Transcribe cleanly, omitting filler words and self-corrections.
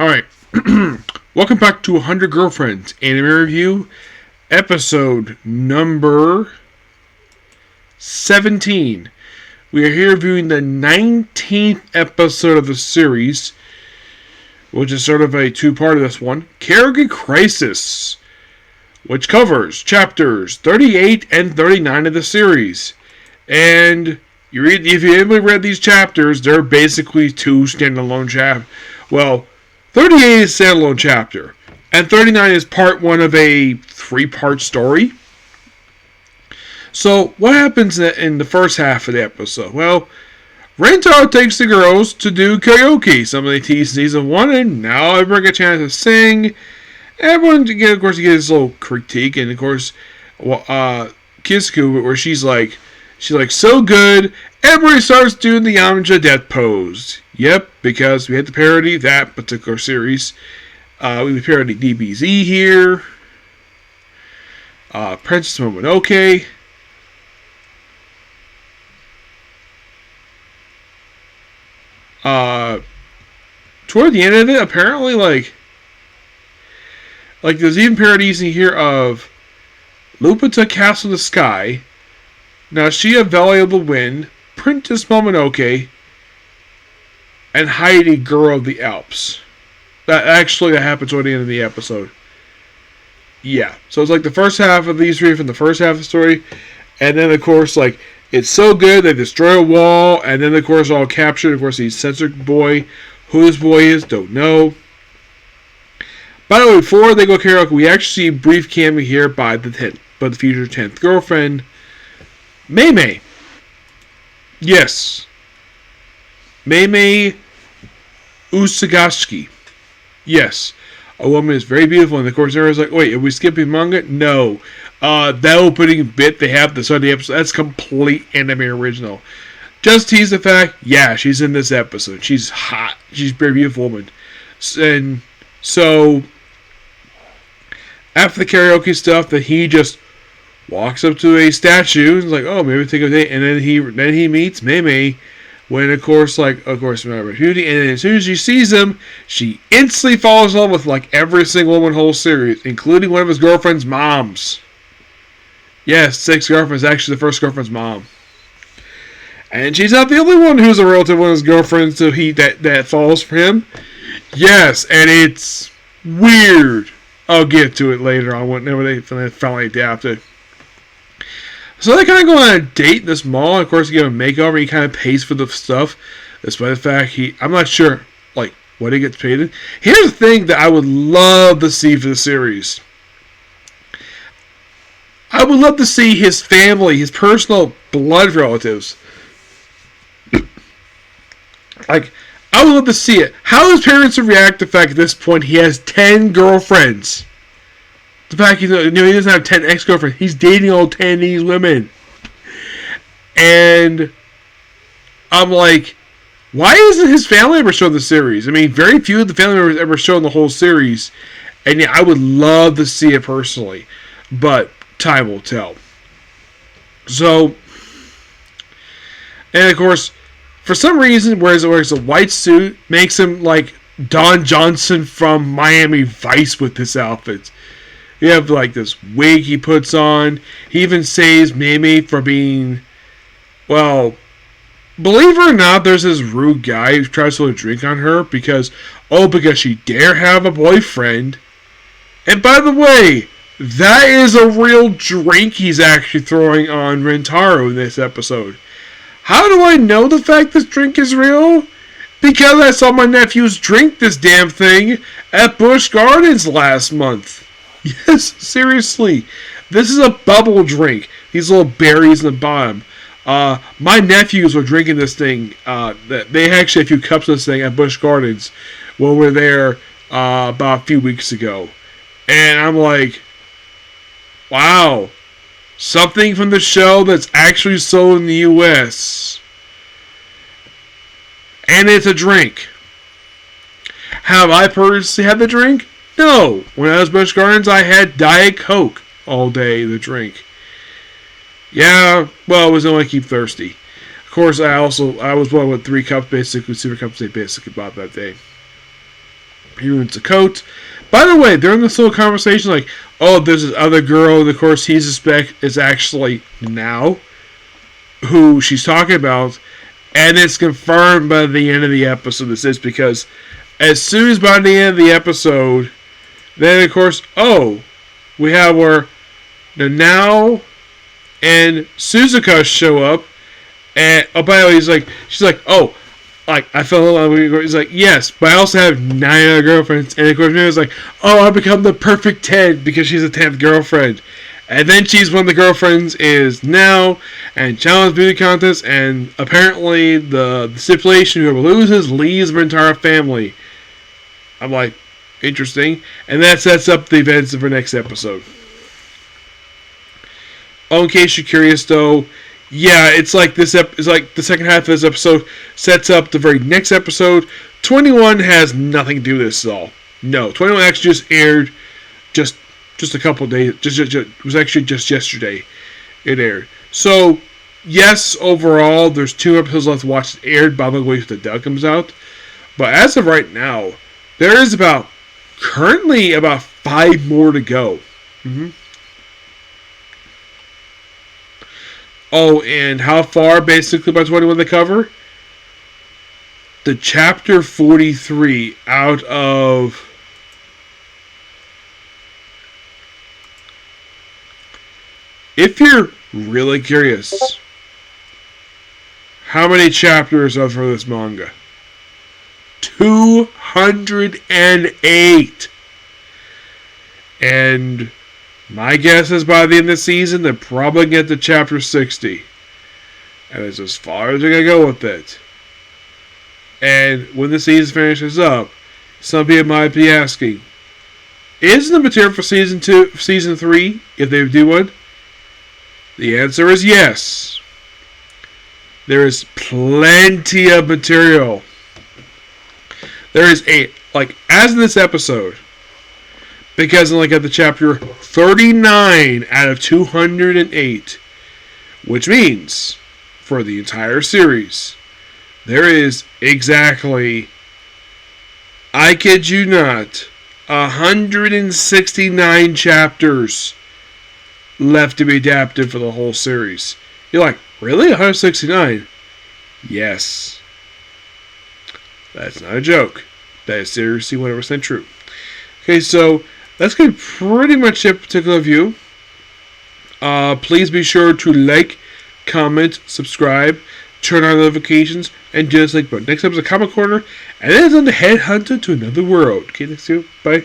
Alright. Welcome back to 100 Girlfriends Anime Review, episode number 17. We are here reviewing the 19th episode of the series, which is sort of a two-part of this one. Karaoke Crisis, which covers chapters 38 and 39 of the series. And if you haven't read these chapters, they're basically two standalone chapters. Well, 38 is a standalone chapter, and 39 is part one of a three-part story. So, what happens in the first half of the episode? Well, Rentaro takes the girls to do karaoke. Somebody teased season 1, and now everyone gets a chance to sing. Everyone, of course, gets this little critique, and of course, Kisuko, where she's like, so good, everybody starts doing the Yamcha death pose. Yep, because we had to parody that particular series. We parody DBZ here. Princess Momonoke. Toward the end of it, apparently, like there's even parodies in here of Lupita Castle in the Sky, Naoshia Valley of the Wind, Princess Momonoke, and Heidi, Girl of the Alps. That happened toward the end of the episode. Yeah, so it's like the first half of these three from the first half of the story, and then of course, like, it's so good they destroy a wall, and then of course all captured. Of course, he's censored boy. Who this boy is, don't know. By the way, before they go karaoke, we actually see a brief cameo here by the future 10th girlfriend, Mei. Yes. Mei Usagashi. Yes. A woman is very beautiful, and of course everyone's like, wait, are we skipping manga? No. That opening bit they have at the start of the episode, that's complete anime original. Just tease the fact, yeah, she's in this episode. She's hot. She's a very beautiful woman. And so, after the karaoke stuff, that he just walks up to a statue and is like, oh, maybe take a date. And then he meets Mei, when of course, remember Beauty. And as soon as she sees him, she instantly falls in love with like every single woman in the whole series, including one of his girlfriend's moms. Yes, 6 girlfriends, actually the first girlfriend's mom. And she's not the only one who's a relative of his girlfriend, so that falls for him. Yes, and it's weird. I'll get to it later on whenever they finally adapt it. So they kind of go on a date in this mall. Of course, he gives him a makeover. He kind of pays for the stuff, despite the fact I'm not sure like what he gets paid in. Here's the thing that I would love to see for the series. I would love to see his family, his personal blood relatives. Like, I would love to see it. How his parents would react to the fact at this point he has 10 girlfriends. The fact he doesn't have 10 ex-girlfriends. He's dating all 10 of these women. And I'm like, why isn't his family ever shown the series? I mean, very few of the family members ever shown the whole series. And yeah, I would love to see it personally. But time will tell. So, and of course, for some reason, wears a white suit, makes him like Don Johnson from Miami Vice with this outfit. You have like this wig he puts on. He even saves Mei for being, well, believe it or not, there's this rude guy who tries to drink on her because she dare have a boyfriend. And by the way, that is a real drink he's actually throwing on Rentaro in this episode. How do I know the fact this drink is real? Because I saw my nephews drink this damn thing at Busch Gardens last month. Yes, seriously. This is a bubble drink. These little berries in the bottom. My nephews were drinking this thing. They actually had a few cups of this thing at Busch Gardens when we were there about a few weeks ago. And I'm like, wow. Something from the show that's actually sold in the U.S. And it's a drink. Have I personally had the drink? No. When I was at Busch Gardens, I had Diet Coke all day, the drink. Yeah, well, it was only keep thirsty. Of course, I was one with 3 cups, basically, super cups they basically bought that day. He ruins the coat. By the way, during this little conversation, like, oh, there's this other girl, and of course he suspects is actually now who she's talking about, and it's confirmed by the end of the episode this is, because as soon as by the end of the episode, then of course, oh, we have where the Now and Suzuka show up, and oh, by the way, she's like, oh, like, I fell in love with you. He's like, yes, but I also have 9 other girlfriends. And of course, Mira's like, oh, I become the perfect 10 because she's a 10th girlfriend. And then she's one of the girlfriends is Now and challenge beauty contest, and apparently the stipulation whoever loses leaves her entire family. I'm like, interesting. And that sets up the events of our next episode. Oh, in case you're curious though, yeah, it's like it's like the second half of this episode sets up the very next episode. 21 has nothing to do with this at all. No, 21 actually just aired just a couple of days. It was actually just yesterday it aired. So, yes, overall, there's 2 episodes left to watch. It aired by the way the dub comes out. But as of right now, there is currently about 5 more to go. Oh, and how far basically by 21 they cover? The chapter 43 out of... If you're really curious, how many chapters are for this manga? 208! And my guess is by the end of the season, they'll probably get to chapter 60. And it's as far as they're going to go with it. And when the season finishes up, some people might be asking, is the material for season 3, if they do one? The answer is yes. There is plenty of material. There is as in this episode, because at the chapter 39 out of 208, which means for the entire series, there is exactly, I kid you not, 169 chapters left to be adapted for the whole series. You're like, really? 169? Yes. That's not a joke. That is seriously 100% true. Okay, so that's going to be pretty much it particular view. Please be sure to like, comment, subscribe, turn on notifications, and do this like button. Next episode, Comic Corner, and then it's on the Headhunter to Another World. Okay, next time, bye.